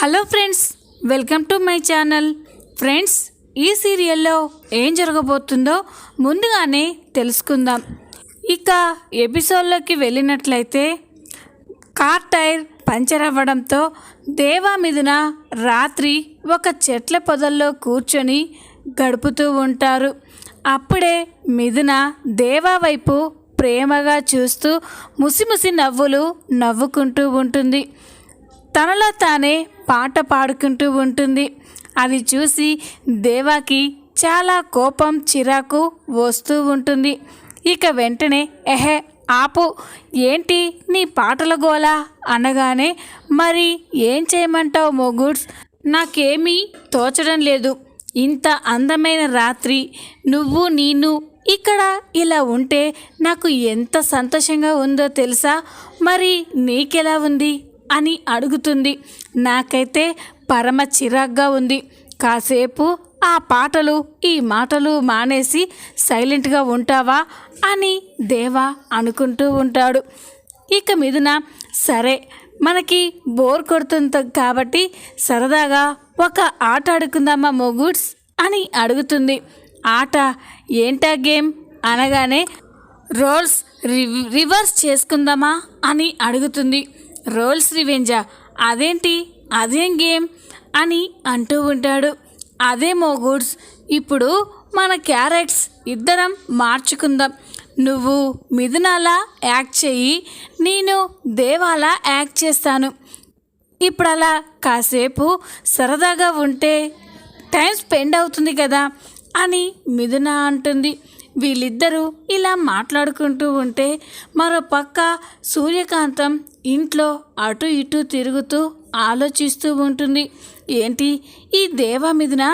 Hello friends, welcome to my channel. Friends, ఈ సీరియల్లో ఏం జరగబోతుందో ముందుగానే తెలుసుకుందాం. ఇక ఎపిసోడ్లోకి వెళ్ళినట్లయితే కార్ టైర్ పంచర్ అవ్వడంతో దేవా మిథున రాత్రి ఒక చెట్ల పొదల్లో కూర్చొని గడుపుతూ ఉంటారు. అప్పుడే మిథున దేవా వైపు ప్రేమగా చూస్తూ ముసిముసి నవ్వులు నవ్వుకుంటూ ఉంటుంది. తనలో తానే పాట పాడుకుంటూ ఉంటుంది. అది చూసి దేవాకి చాలా కోపం చిరాకు వస్తూ ఉంటుంది. ఇక వెంటనే ఎహే ఆపు, ఏంటి నీ పాటల గోల అనగానే, మరి ఏం చేయమంటావు మొగుడ్స్, నాకేమీ తోచడం లేదు. ఇంత అందమైన రాత్రి నువ్వు నేను ఇక్కడ ఇలా ఉంటే నాకు ఎంత సంతోషంగా ఉందో తెలుసా? మరి నీకెలా ఉంది అని అడుగుతుంది. నాకైతే పరమ చిరాగ్గా ఉంది. కాసేపు ఆ పాటలు ఈ మాటలు మానేసి సైలెంట్గా ఉంటావా అని దేవా అనుకుంటూ ఉంటాడు. ఇక మిథున, సరే మనకి బోర్ కొడుతుంది కాబట్టి సరదాగా ఒక ఆట ఆడుకుందామా మొగుడ్స్ అని అడుగుతుంది. ఆట ఏంటా గేమ్ అనగానే, రోల్స్ రివర్స్ చేసుకుందామా అని అడుగుతుంది. రోల్స్ రివెంజా, అదేంటి, అదేం గేమ్ అని అంటూ ఉంటాడు. అదే మొగుడ్స్, ఇప్పుడు మన క్యారెక్టర్స్ ఇద్దరం మార్చుకుందాం. నువ్వు మిథునాలా యాక్ట్ చెయ్యి, నేను దేవాలా యాక్ట్ చేస్తాను. ఇప్పుడు అలా కాసేపు సరదాగా ఉంటే టైం స్పెండ్ అవుతుంది కదా అని మిథున అంటుంది. వీళ్ళిద్దరూ ఇలా మాట్లాడుకుంటూ ఉంటే మరో పక్క సూర్యకాంతం ఇంట్లో అటు ఇటు తిరుగుతూ ఆలోచిస్తూ ఉంటుంది. ఏంటి ఈ దేవా మిథున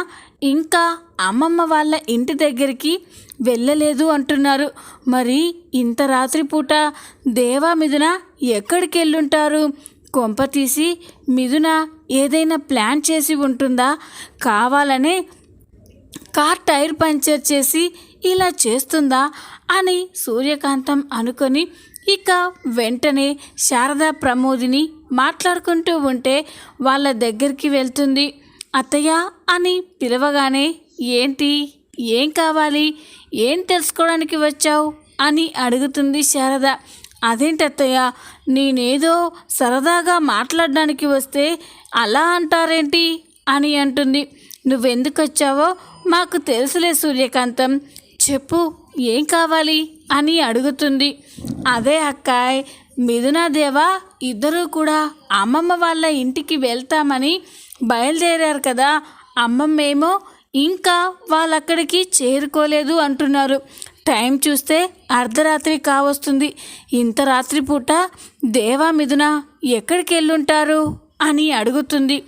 ఇంకా అమ్మమ్మ వాళ్ళ ఇంటి దగ్గరికి వెళ్ళలేదు అంటున్నారు. మరి ఇంత రాత్రిపూట దేవా మిథున ఎక్కడికి వెళ్ళుంటారు? కొంప తీసి మిథున ఏదైనా ప్లాన్ చేసి ఉంటుందా? కావాలనే కార్ టైర్ పంచర్ చేసి ఇలా చేస్తుందా అని సూర్యకాంతం అనుకొని ఇక వెంటనే శారద ప్రమోదిని మాట్లాడుకుంటూ ఉంటే వాళ్ళ దగ్గరికి వెళ్తుంది. అత్తయ్య అని పిలవగానే, ఏంటి, ఏం కావాలి, ఏం తెలుసుకోవడానికి వచ్చావు అని అడుగుతుంది శారద. అదేంటి అత్తయ్య, నేనేదో సరదాగా మాట్లాడడానికి వస్తే అలా అంటారేంటి అని అంటుంది. నువ్వెందుకు వచ్చావో మాకు తెలుసులే సూర్యకాంతం, చెప్పు ఏం కావాలి అని అడుగుతుంది. అదే అక్కాయ్, మిథునాదేవా ఇద్దరూ కూడా అమ్మమ్మ వాళ్ళ ఇంటికి వెళ్తామని బయలుదేరారు కదా. అమ్మమ్మేమో ఇంకా వాళ్ళక్కడికి చేరుకోలేదు అంటున్నారు. టైం చూస్తే అర్ధరాత్రి కావస్తుంది. ఇంత రాత్రిపూట దేవా మిథున ఎక్కడికి వెళ్ళుంటారు అని అడుగుతుంది.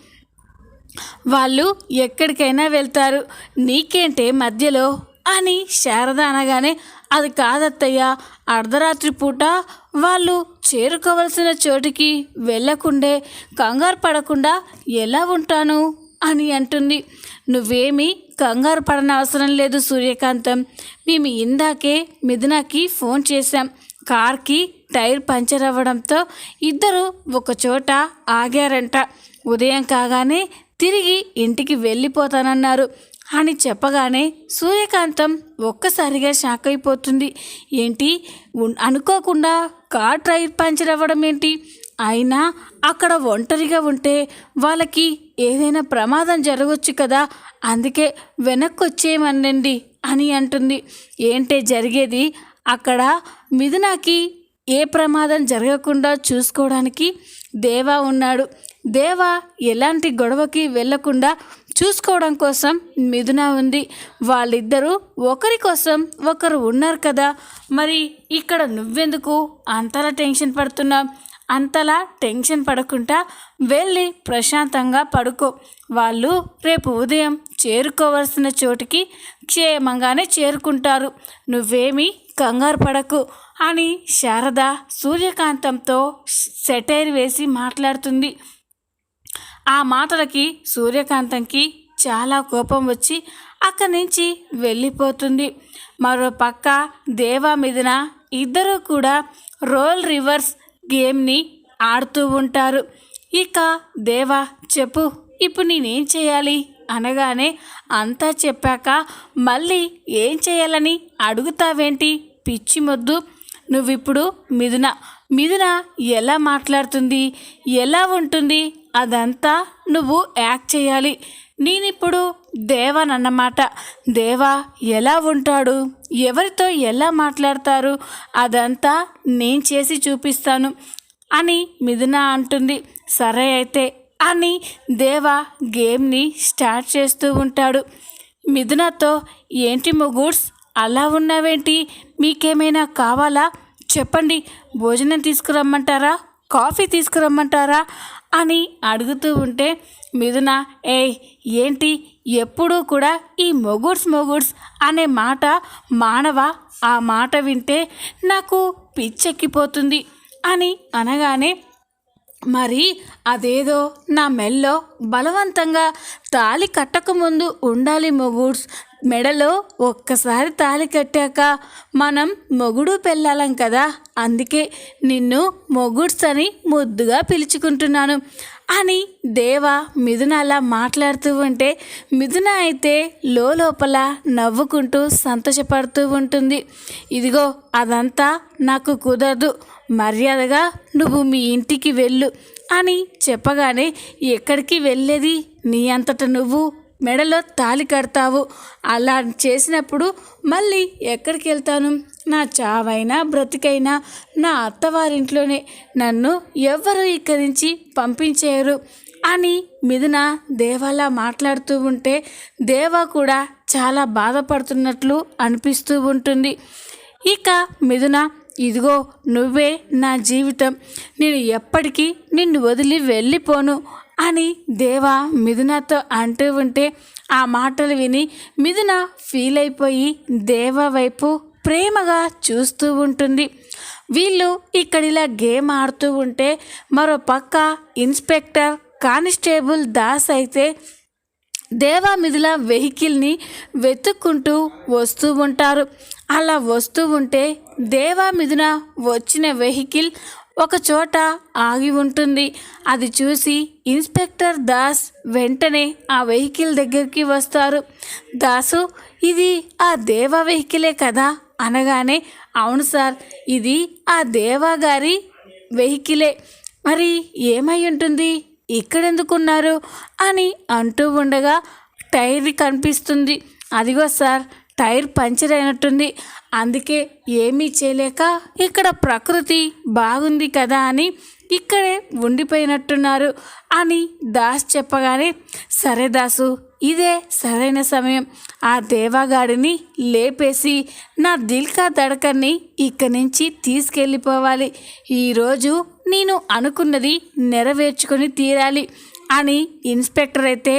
వాళ్ళు ఎక్కడికైనా వెళ్తారు, నీకేంటే మధ్యలో అని శారద అనగానే, అది కాదత్తయ్య, అర్ధరాత్రి పూట వాళ్ళు చేరుకోవలసిన చోటికి వెళ్ళకుండే కంగారు పడకుండా ఎలా ఉంటాను అని అంటుంది. నువ్వేమీ కంగారు పడనవసరం లేదు సూర్యకాంతం. మేము ఇందాకే మిథునకి ఫోన్ చేశాం. కార్కి టైర్ పంచర్ అవ్వడంతో ఇద్దరు ఒకచోట ఆగారంట. ఉదయం కాగానే తిరిగి ఇంటికి వెళ్ళిపోతానన్నారు అని చెప్పగానే సూర్యకాంతం ఒక్కసారిగా షాక్ అయిపోతుంది. ఏంటి, అనుకోకుండా కార్ టైర్ పంచర్ అవ్వడం ఏంటి? అయినా అక్కడ ఒంటరిగా ఉంటే వాళ్ళకి ఏదైనా ప్రమాదం జరగవచ్చు కదా, అందుకే వెనక్కి వచ్చేయమనండి అని అంటుంది. ఏంటే జరిగేది? అక్కడ మిథునకి ఏ ప్రమాదం జరగకుండా చూసుకోవడానికి దేవా ఉన్నాడు. దేవా ఎలాంటి గొడవకి వెళ్లకుండా చూసుకోవడం కోసం మిథున ఉంది. వాళ్ళిద్దరూ ఒకరి కోసం ఒకరు ఉన్నారు కదా. మరి ఇక్కడ నువ్వెందుకు అంతలా టెన్షన్ పడుతున్నావు? అంతలా టెన్షన్ పడకుండా వెళ్ళి ప్రశాంతంగా పడుకో. వాళ్ళు రేపు ఉదయం చేరుకోవాల్సిన చోటికి క్షేమంగానే చేరుకుంటారు. నువ్వేమీ కంగారు పడకు అని శారద సూర్యకాంతంతో సెటైర్ వేసి మాట్లాడుతుంది. ఆ మాటలకి సూర్యకాంతంకి చాలా కోపం వచ్చి అక్కడి నుంచి వెళ్ళిపోతుంది. మరో పక్క దేవా మిథున ఇద్దరూ కూడా రోల్ రివర్స్ గేమ్ని ఆడుతూ ఉంటారు. ఇక దేవా చెప్పు, ఇప్పుడు నేనేం చేయాలి అనగానే అంతా చెప్పాక మళ్ళీ ఏం చేయాలని అడుగుతావేంటి పిచ్చి మొద్దు. నువ్విప్పుడు మిథున ఎలా మాట్లాడుతుంది, ఎలా ఉంటుంది అదంతా నువ్వు యాక్ట్ చేయాలి. నేనిప్పుడు దేవానన్నమాట. దేవా ఎలా ఉంటాడు, ఎవరితో ఎలా మాట్లాడతారు అదంతా నేను చేసి చూపిస్తాను అని మిథున అంటుంది. సరే అయితే అని దేవా గేమ్ని స్టార్ట్ చేస్తూ ఉంటాడు. మిథునతో ఏంటి మొగుడ్స్ అలా ఉన్నావేంటి, మీకేమైనా కావాలా చెప్పండి, భోజనం తీసుకురమ్మంటారా, కాఫీ తీసుకురమ్మంటారా అని అడుగుతూ ఉంటే మిథున ఏంటి ఎప్పుడూ కూడా ఈ మొగుడ్స్ అనే మాట మానవ, ఆ మాట వింటే నాకు పిచ్చెక్కిపోతుంది అని అనగానే మరి అదేదో నా మెల్లో బలవంతంగా తాళి కట్టకముందు ఉండాలి మొగుడ్స్. మెడలో ఒక్కసారి తాళి కట్టాక మనం మొగుడు పెళ్ళాలం కదా, అందుకే నిన్ను మొగుడ్స్ అని ముద్దుగా పిలుచుకుంటున్నాను అని దేవా మిథున అలా మాట్లాడుతూ ఉంటే మిథున అయితే లోపల నవ్వుకుంటూ సంతోషపడుతూ ఉంటుంది. ఇదిగో అదంతా నాకు కుదరదు, మర్యాదగా నువ్వు మీ ఇంటికి వెళ్ళు అని చెప్పగానే ఎక్కడికి వెళ్ళేది, నీ అంతట నువ్వు మెడలో తాళి కడతావు, అలా చేసినప్పుడు మళ్ళీ ఎక్కడికి వెళ్తాను, నా చావైనా బ్రతికైనా నా అత్తవారింట్లోనే, నన్ను ఎవ్వరూ ఇక్కడి నుంచి పంపించేయరు అని మిథున దేవాలా మాట్లాడుతూ ఉంటే దేవా కూడా చాలా బాధపడుతున్నట్లు అనిపిస్తూ ఉంటుంది. ఇక మిథున ఇదిగో నువ్వే నా జీవితం, నేను ఎప్పటికీ నిన్ను వదిలి వెళ్ళిపోను అని దేవా మిథునతో అంటూ ఉంటే ఆ మాటలు విని మిథున ఫీల్ అయిపోయి దేవా వైపు ప్రేమగా చూస్తూ ఉంటుంది. వీళ్ళు ఇక్కడిలా గేమ్ ఆడుతూ ఉంటే మరో పక్క ఇన్స్పెక్టర్ కానిస్టేబుల్ దాస్ అయితే దేవా మిథుల వెహికల్ని వెతుక్కుంటూ వస్తూ ఉంటారు. అలా వస్తూ ఉంటే దేవా మిథున వచ్చిన వెహికల్ ఒక చోట ఆగి ఉంటుంది. అది చూసి ఇన్స్పెక్టర్ దాస్ వెంటనే ఆ వెహికల్ దగ్గరికి వస్తారు. దాసు, ఇది ఆ దేవా వెహికలే కదా అనగానే అవును సార్, ఇది ఆ దేవా గారి వెహికలే, మరి ఏమై ఉంటుంది, ఇక్కడెందుకున్నారు అని అంటూ ఉండగా టైర్ కనిపిస్తుంది. అదిగో సార్, టైర్ పంచర్ అయినట్టుంది, అందుకే ఏమీ చేయలేక ఇక్కడ ప్రకృతి బాగుంది కదా అని ఇక్కడే ఉండిపోయినట్టున్నారు అని దాస్ చెప్పగానే సరే దాసు, ఇదే సరైన సమయం, ఆ దేవాగాడిని లేపేసి నా దిల్కా దడకన్ని ఇక్కడి నుంచి తీసుకెళ్ళిపోవాలి, ఈరోజు నేను అనుకున్నది నెరవేర్చుకొని తీరాలి అని ఇన్స్పెక్టర్ అయితే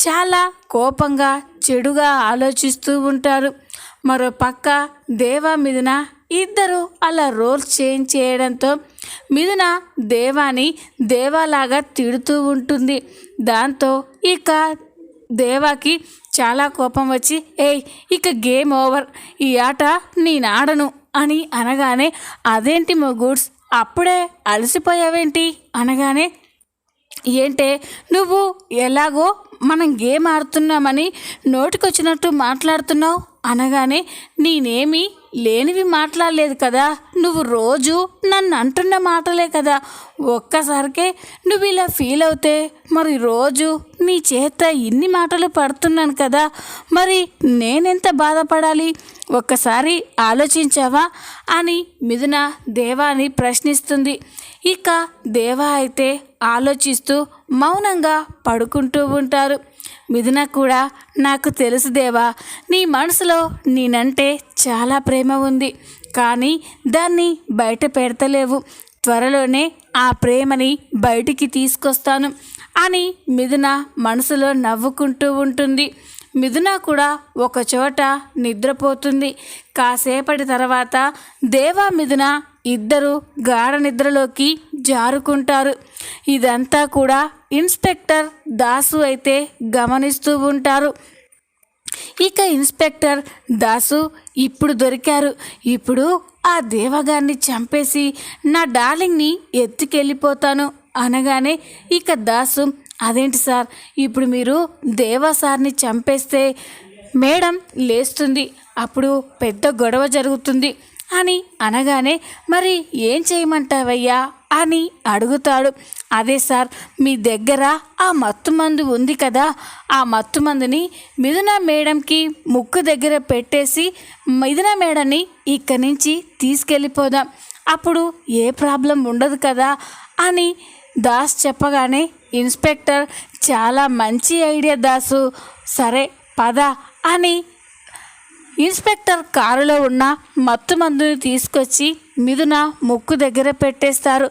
చాలా కోపంగా చెడుగా ఆలోచిస్తూ ఉంటారు. మరో పక్క దేవా మిథున ఇద్దరు అలా రోల్స్ చేంజ్ చేయడంతో మిథున దేవాని దేవాలాగా తిడుతూ ఉంటుంది. దాంతో ఇక దేవాకి చాలా కోపం వచ్చి ఇక గేమ్ ఓవర్, ఈ ఆట నేను ఆడను అని అనగానే అదేంటి మొగుడ్స్ అప్పుడే అలసిపోయావేంటి అనగానే ఏంటే నువ్వు ఎలాగో మనం గేమ్ ఆడుతున్నామని నోటికొచ్చినట్టు మాట్లాడుతున్నావు అనగానే నేనేమి లేనివి మాట్లాడలేదు కదా, నువ్వు రోజు నన్ను అంటున్న మాటలే కదా, ఒక్కసారికే నువ్వు ఇలా ఫీల్ అవుతే మరి రోజు నీ చేత ఇన్ని మాటలు పడుతున్నాను కదా, మరి నేనెంత బాధపడాలి, ఒక్కసారి ఆలోచించావా అని మిథున దేవాని ప్రశ్నిస్తుంది. ఇక దేవా అయితే ఆలోచిస్తూ మౌనంగా పడుకుంటూ ఉంటారు. మిథున కూడా నాకు తెలుసు దేవా, నీ మనసులో నేనంటే చాలా ప్రేమ ఉంది, కానీ దాన్ని బయట పెడతలేవు, త్వరలోనే ఆ ప్రేమని బయటికి తీసుకొస్తాను అని మిథున మనసులో నవ్వుకుంటూ ఉంటుంది. మిథున కూడా ఒకచోట నిద్రపోతుంది. కాసేపటి తర్వాత దేవా మిథున ఇద్దరు గాఢ నిద్రలోకి జారుకుంటారు. ఇదంతా కూడా ఇన్స్పెక్టర్ దాసు అయితే గమనిస్తూ ఉంటారు. ఇక ఇన్స్పెక్టర్ దాసు ఇప్పుడు దొరికారు, ఇప్పుడు ఆ దేవగారిని చంపేసి నా డార్లింగ్ని ఎత్తుకెళ్ళిపోతాను అనగానే ఇక దాసు, అదేంటి సార్, ఇప్పుడు మీరు దేవా సార్ని చంపేస్తే మేడం లేస్తుంది, అప్పుడు పెద్ద గొడవ జరుగుతుంది అని అనగానే, మరి ఏం చేయమంటావయ్యా అని అడుగుతాడు. అదే సార్, మీ దగ్గర ఆ మత్తుమందు ఉంది కదా, ఆ మత్తుమందుని మిథున మేడంకి ముక్కు దగ్గర పెట్టేసి మిథున మేడంని ఇక్కడి నుంచి తీసుకెళ్ళిపోదాం, అప్పుడు ఏ ప్రాబ్లం ఉండదు కదా అని దాస్ చెప్పగానే, ఇన్స్పెక్టర్ చాలా మంచి ఐడియా దాసు, సరే పద అని ఇన్స్పెక్టర్ కారులో ఉన్న మత్తు మందుని తీసుకొచ్చి మిథున ముక్కు దగ్గర పెట్టేస్తారు.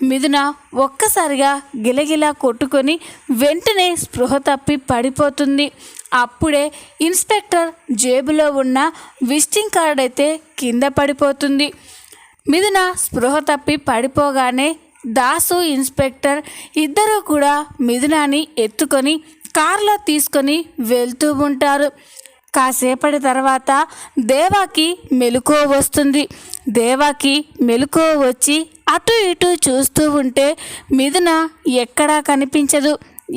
మిథున ఒక్కసారిగా గిలగిలా కొట్టుకొని వెంటనే స్పృహ తప్పి పడిపోతుంది. అప్పుడే ఇన్స్పెక్టర్ జేబులో ఉన్న విజిటింగ్ కార్డ్ అయితే కింద పడిపోతుంది. మిథున స్పృహ తప్పి పడిపోగానే దాసు, ఇన్స్పెక్టర్ ఇద్దరూ కూడా మిథునాని ఎత్తుకొని కారులో తీసుకొని వెళ్తూ ఉంటారు. కాసేపటి తర్వాత దేవాకి మెలకువ వస్తుంది. దేవాకి మెలకువ వచ్చి అటు ఇటు చూస్తూ ఉంటే మిథున ఎక్కడా కనిపించదు.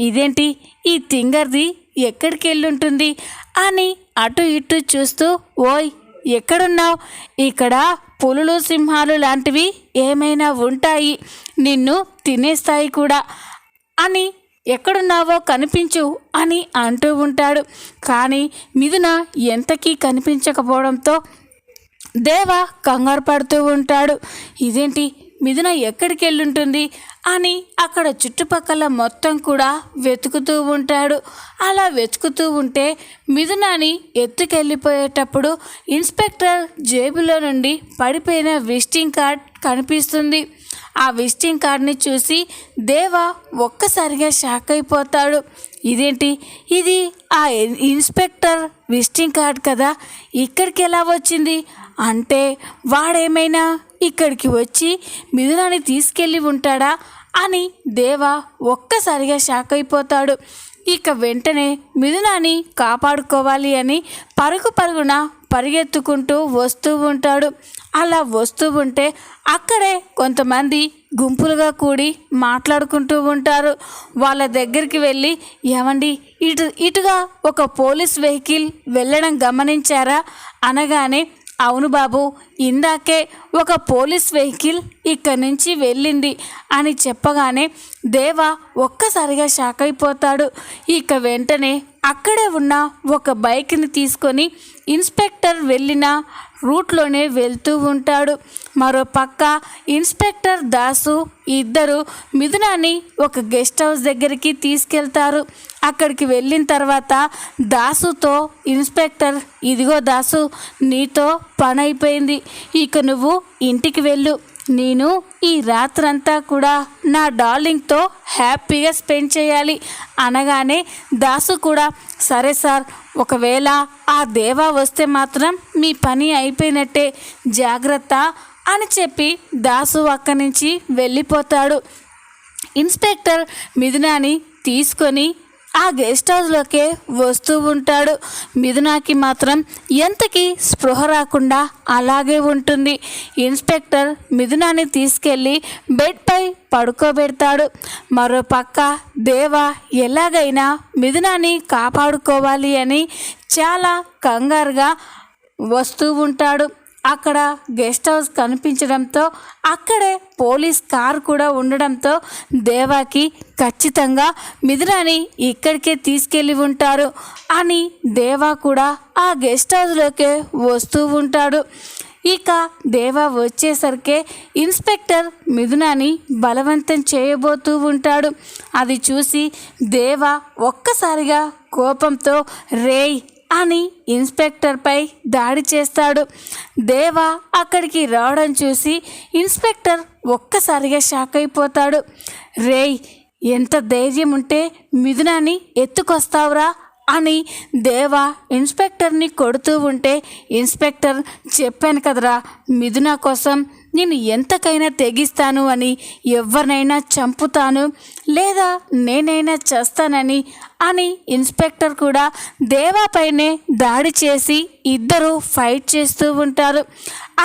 ఇదేంటి, ఈ తింగర్ది ఎక్కడికి వెళ్ళుంటుంది అని అటు ఇటు చూస్తూ, ఓయ్ ఎక్కడున్నావు, ఇక్కడ పులులు సింహాలు లాంటివి ఏమైనా ఉంటాయి, నిన్ను తినేస్తాయి కూడా అని ఎక్కడున్నావో కనిపించు అని అంటూ ఉంటాడు. కానీ మిథున ఎంతకీ కనిపించకపోవడంతో దేవ కంగారు పడుతూ ఉంటాడు. ఇదేంటి, మిథున ఎక్కడికి వెళ్ళుంటుంది అని అక్కడ చుట్టుపక్కల మొత్తం కూడా వెతుకుతూ ఉంటాడు. అలా వెతుకుతూ ఉంటే మిథునాని ఎత్తుకెళ్ళిపోయేటప్పుడు ఇన్స్పెక్టర్ జేబులో నుండి పడిపోయిన విజిటింగ్ కార్డ్ కనిపిస్తుంది. ఆ విజిటింగ్ కార్డ్ని చూసి దేవ ఒక్కసారిగా షాక్ అయిపోతాడు. ఇదేంటి, ఇది ఆ ఇన్స్పెక్టర్ విజిటింగ్ కార్డ్ కదా, ఇక్కడికి ఎలా వచ్చింది అంటే వాడేమైనా ఇక్కడికి వచ్చి మిథునాని తీసుకెళ్ళి ఉంటాడా అని దేవ ఒక్కసారిగా షాక్ అయిపోతాడు. ఇక వెంటనే మిథునాని కాపాడుకోవాలి అని పరుగున పరిగెత్తుకుంటూ వస్తూ ఉంటాడు. అలా వస్తూ ఉంటే అక్కడే కొంతమంది గుంపులుగా కూడి మాట్లాడుకుంటూ ఉంటారు. వాళ్ళ దగ్గరికి వెళ్ళి, ఏమండి, ఇటుగా ఒక పోలీస్ వెహికల్ వెళ్ళడం గమనించారా అనగానే, అవును బాబు, ఇందాకే ఒక పోలీస్ వెహికల్ ఇక్కడి నుంచి వెళ్ళింది అని చెప్పగానే దేవ ఒక్కసారిగా షాక్ అయిపోతాడు. ఇక వెంటనే అక్కడే ఉన్న ఒక బైక్ని తీసుకొని ఇన్స్పెక్టర్ వెళ్ళిన రూట్లోనే వెళ్తూ ఉంటాడు. మరో పక్క ఇన్స్పెక్టర్ దాసు ఇద్దరు మిథునాని ఒక గెస్ట్ హౌస్ దగ్గరికి తీసుకెళ్తారు. అక్కడికి వెళ్ళిన తర్వాత దాసుతో ఇన్స్పెక్టర్, ఇదిగో దాసు, నీతో పని అయిపోయింది, ఇక నువ్వు ఇంటికి వెళ్ళు, నేను ఈ రాత్రంతా కూడా నా డార్లింగ్తో హ్యాపీగా స్పెండ్ చేయాలి అనగానే దాసు కూడా, సరే సార్, ఒకవేళ ఆ దేవా వస్తే మాత్రం మీ పని అయిపోయినట్టే, జాగ్రత్త అని చెప్పి దాసు అక్కడి నుంచి వెళ్ళిపోతాడు. ఇన్స్పెక్టర్ మిథునాని తీసుకొని ఆ గెస్ట్ హౌస్లోకే వస్తూ ఉంటాడు. మిథునాకి మాత్రం ఎంతకీ స్పృహ రాకుండా అలాగే ఉంటుంది. ఇన్స్పెక్టర్ మిథునాని తీసుకెళ్ళి బెడ్పై పడుకోబెడతాడు. మరో పక్క దేవ ఎలాగైనా మిథునాని కాపాడుకోవాలి అని చాలా కంగారుగా వస్తూ ఉంటాడు. అక్కడ గెస్ట్ హౌస్ కనిపించడంతో అక్కడే పోలీస్ కార్ కూడా ఉండడంతో దేవాకి ఖచ్చితంగా మిథునాని ఇక్కడికే తీసుకెళ్ళి ఉంటారు అని దేవా కూడా ఆ గెస్ట్ హౌస్లోకే వస్తూ ఉంటాడు. ఇక దేవా వచ్చేసరికి ఇన్స్పెక్టర్ మిథునాని బలవంతం చేయబోతూ ఉంటాడు. అది చూసి దేవా ఒక్కసారిగా కోపంతో, రేయ్ అని ఇన్స్పెక్టర్పై దాడి చేస్తాడు. దేవా అక్కడికి రావడం చూసి ఇన్స్పెక్టర్ ఒక్కసారిగా షాక్ అయిపోతాడు. రేయ్, ఎంత ధైర్యం ఉంటే మిథునాని ఎత్తుకొస్తావురా అని దేవా ఇన్స్పెక్టర్ని కొడుతూ ఉంటే, ఇన్స్పెక్టర్, చెప్పాను కదరా, మిథున కోసం నేను ఎంతకైనా తెగిస్తాను అని, ఎవరినైనా చంపుతాను లేదా నేనైనా చేస్తానని అని ఇన్స్పెక్టర్ కూడా దేవాపైనే దాడి చేసి ఇద్దరు ఫైట్ చేస్తూ ఉంటారు.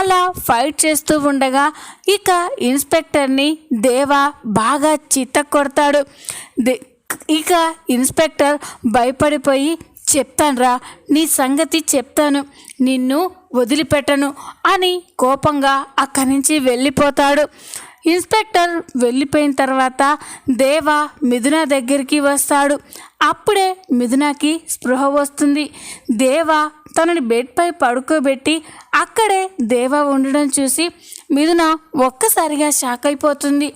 అలా ఫైట్ చేస్తూ ఉండగా ఇక ఇన్స్పెక్టర్ని దేవా బాగా చితక్కొడతాడు. ఇక ఇన్స్పెక్టర్ భయపడిపోయి, చెప్తానురా, నీ సంగతి చెప్తాను, నిన్ను వదిలిపెట్టను అని కోపంగా అక్కడి నుంచి వెళ్ళిపోతాడు. ఇన్స్పెక్టర్ వెళ్ళిపోయిన తర్వాత దేవా మిథున దగ్గరికి వస్తాడు. అప్పుడే మిథునకి స్పృహ వస్తుంది. దేవా తనని బెడ్పై పడుకోబెట్టి అక్కడే దేవా ఉండడం చూసి మిథున ఒక్కసారిగా షాక్ అయిపోతుంది.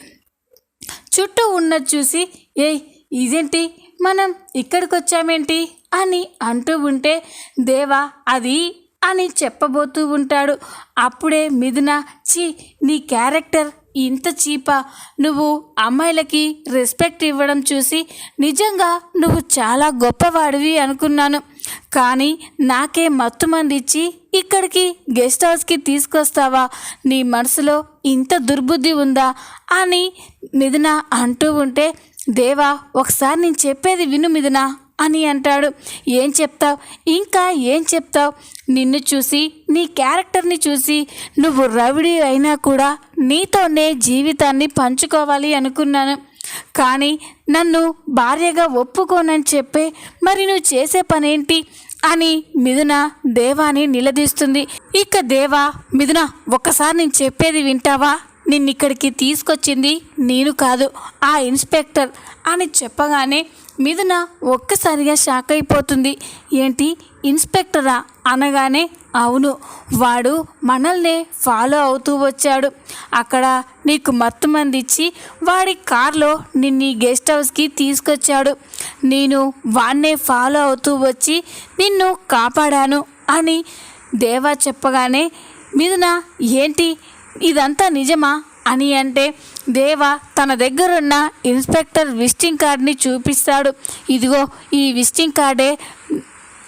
చుట్టూ ఉన్నది చూసి, ఏయ్ ఇదేంటి, మనం ఇక్కడికి వచ్చామేంటి అని అంటూ ఉంటే దేవా అది అని చెప్పబోతూ ఉంటాడు. అప్పుడే మిథున, ఛీ నీ క్యారెక్టర్ ఇంత చీపా, నువ్వు అమ్మాయిలకి రెస్పెక్ట్ ఇవ్వడం చూసి నిజంగా నువ్వు చాలా గొప్పవాడివి అనుకున్నాను, కానీ నాకే మత్తుమంది ఇచ్చి ఇక్కడికి గెస్ట్ హౌస్కి తీసుకొస్తావా, నీ మనసులో ఇంత దుర్బుద్ధి ఉందా అని మిథున అంటూ ఉంటే దేవా ఒకసారి నేను చెప్పేది విను మిథున అని అంటాడు. ఏం చెప్తావు, ఇంకా ఏం చెప్తావు, నిన్ను చూసి నీ క్యారెక్టర్ని చూసి నువ్వు రౌడీ అయినా కూడా నీతోనే జీవితాన్ని పంచుకోవాలి అనుకున్నాను, కానీ నన్ను భార్యగా ఒప్పుకోనని చెప్పే మరి నువ్వు చేసే పనేంటి అని మిథున దేవాని నిలదీస్తుంది. ఇక దేవా, మిథున ఒక్కసారి నేను చెప్పేది వింటావా, నిన్నిక్కడికి తీసుకొచ్చింది నేను కాదు ఆ ఇన్స్పెక్టర్ అని చెప్పగానే మిథున ఒక్కసారిగా షాక్ అయిపోతుంది. ఏంటి ఇన్స్పెక్టరా అనగానే, అవును, వాడు మనల్నే ఫాలో అవుతూ వచ్చాడు, అక్కడ నీకు మత్తుమంది ఇచ్చి వాడి కార్లో నిన్ను గెస్ట్ హౌస్కి తీసుకొచ్చాడు, నేను వాన్నే ఫాలో అవుతూ వచ్చి నిన్ను కాపాడాను అని దేవా చెప్పగానే మిథున ఏంటి ఇదంతా నిజమా అని అంటే దేవా తన దగ్గరున్న ఇన్స్పెక్టర్ విజిటింగ్ కార్డ్ని చూపిస్తాడు. ఇదిగో ఈ విజిటింగ్ కార్డే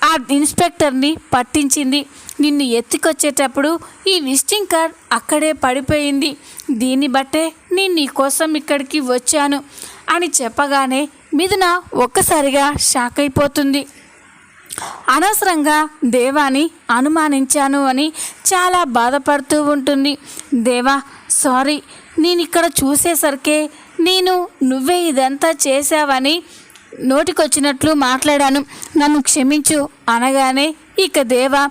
ఆ ఇన్స్పెక్టర్ని పట్టించింది, నిన్ను ఎత్తుకొచ్చేటప్పుడు ఈ విజిటింగ్ కార్డ్ అక్కడే పడిపోయింది, దీన్ని బట్టే నేను నీ కోసం ఇక్కడికి వచ్చాను అని చెప్పగానే మిథున ఒక్కసారిగా షాక్ అయిపోతుంది. అనవసరంగా దేవాని అనుమానించాను అని చాలా బాధపడుతూ ఉంటుంది. దేవా సారీ, నేను ఇక్కడ చూసేసరికే నేను నువ్వే ఇదంతా చేశావని నోటికొచ్చినట్లు మాట్లాడాను, నన్ను క్షమించు అనగానే ఇక దేవా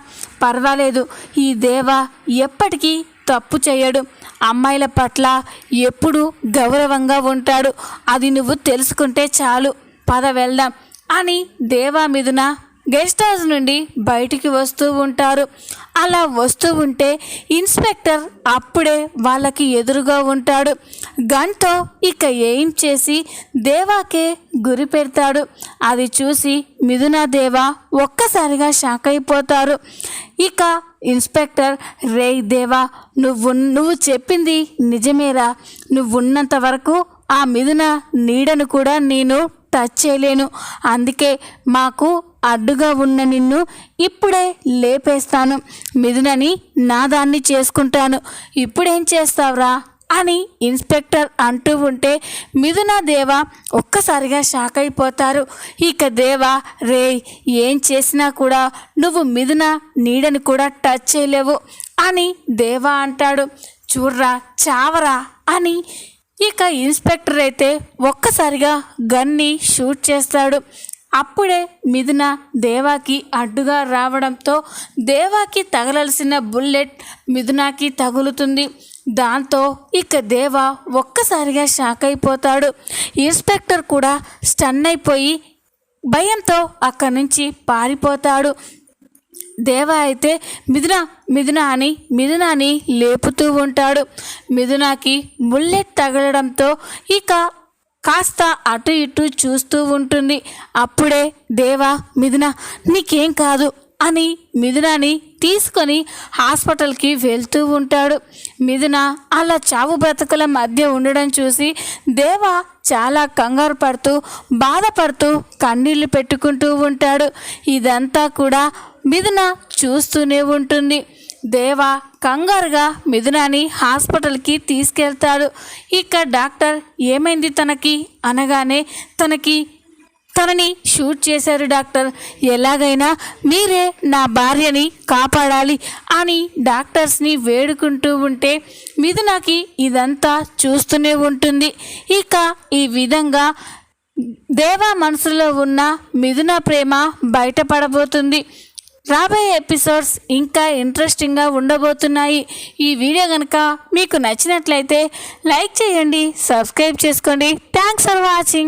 పర్వాలేదు, ఈ దేవా ఎప్పటికీ తప్పు చేయడు, అమ్మాయిల పట్ల ఎప్పుడూ గౌరవంగా ఉంటాడు, అది నువ్వు తెలుసుకుంటే చాలు, పద వెళ్దాం అని దేవా మిథున గెస్ట్ హౌస్ నుండి బయటికి వస్తూ ఉంటారు. అలా వస్తూ ఉంటే ఇన్స్పెక్టర్ అప్పుడే వాళ్ళకి ఎదురుగా ఉంటాడు. గన్తో ఇక ఎయిమ్ చేసి దేవాకే గురి పెడతాడు. అది చూసి మిథున దేవా ఒక్కసారిగా షాక్ అయిపోతారు. ఇక ఇన్స్పెక్టర్, రే దేవా నువ్వు చెప్పింది నిజమేరా, నువ్వున్నంత వరకు ఆ మిథున నీడను కూడా నేను టచ్ చేయలేను, అందుకే మాకు అడ్డుగా ఉన్న నిన్ను ఇప్పుడే లేపేస్తాను, మిథునని నా దాన్ని చేసుకుంటాను, ఇప్పుడేం చేస్తావురా అని ఇన్స్పెక్టర్ అంటూ ఉంటే మిథున దేవా ఒక్కసారిగా షాక్ అయిపోతారు. ఇక దేవా, రే ఏం చేసినా కూడా నువ్వు మిథున నీడని కూడా టచ్ చేయలేవు అని దేవా అంటాడు. చూడ్రా చావరా అని ఇక ఇన్స్పెక్టర్ అయితే ఒక్కసారిగా గన్ని షూట్ చేస్తాడు. అప్పుడే మిథున దేవాకి అడ్డుగా రావడంతో దేవాకి తగలాల్సిన బుల్లెట్ మిథునాకి తగులుతుంది. దాంతో ఇక దేవా ఒక్కసారిగా షాక్ అయిపోతాడు. ఇన్స్పెక్టర్ కూడా స్టన్ అయిపోయి భయంతో అక్కడి నుంచి పారిపోతాడు. దేవా అయితే మిథునాని లేపుతూ ఉంటాడు. మిథునాకి బుల్లెట్ తగలడంతో ఇక కాస్త అటు ఇటు చూస్తూ ఉంటుంది. అప్పుడే దేవా, మిథున నీకేం కాదు అని మిథునాని తీసుకొని హాస్పిటల్కి వెళ్తూ ఉంటాడు. మిథున అలా చావు బ్రతుకుల మధ్య ఉండడం చూసి దేవా చాలా కంగారు పడుతూ బాధపడుతూ కన్నీళ్లు పెట్టుకుంటూ ఉంటాడు. ఇదంతా కూడా మిథున చూస్తూనే ఉంటుంది. దేవా కంగారుగా మిథునాని హాస్పిటల్కి తీసుకెళ్తాడు. ఇక డాక్టర్ ఏమైంది తనకి అనగానే తనని షూట్ చేశారు డాక్టర్, ఎలాగైనా మీరే నా భార్యని కాపాడాలి అని డాక్టర్స్ని వేడుకుంటూ ఉంటే మిథునకి ఇదంతా చూస్తూనే ఉంటుంది. ఇక ఈ విధంగా దేవా మనసులో ఉన్న మిథున ప్రేమ బయటపడబోతుంది. రాబోయే ఎపిసోడ్స్ ఇంకా ఇంట్రెస్టింగ్గా ఉండబోతున్నాయి. ఈ వీడియో కనుక మీకు నచ్చినట్లయితే లైక్ చేయండి, సబ్స్క్రైబ్ చేసుకోండి. Thanks for watching.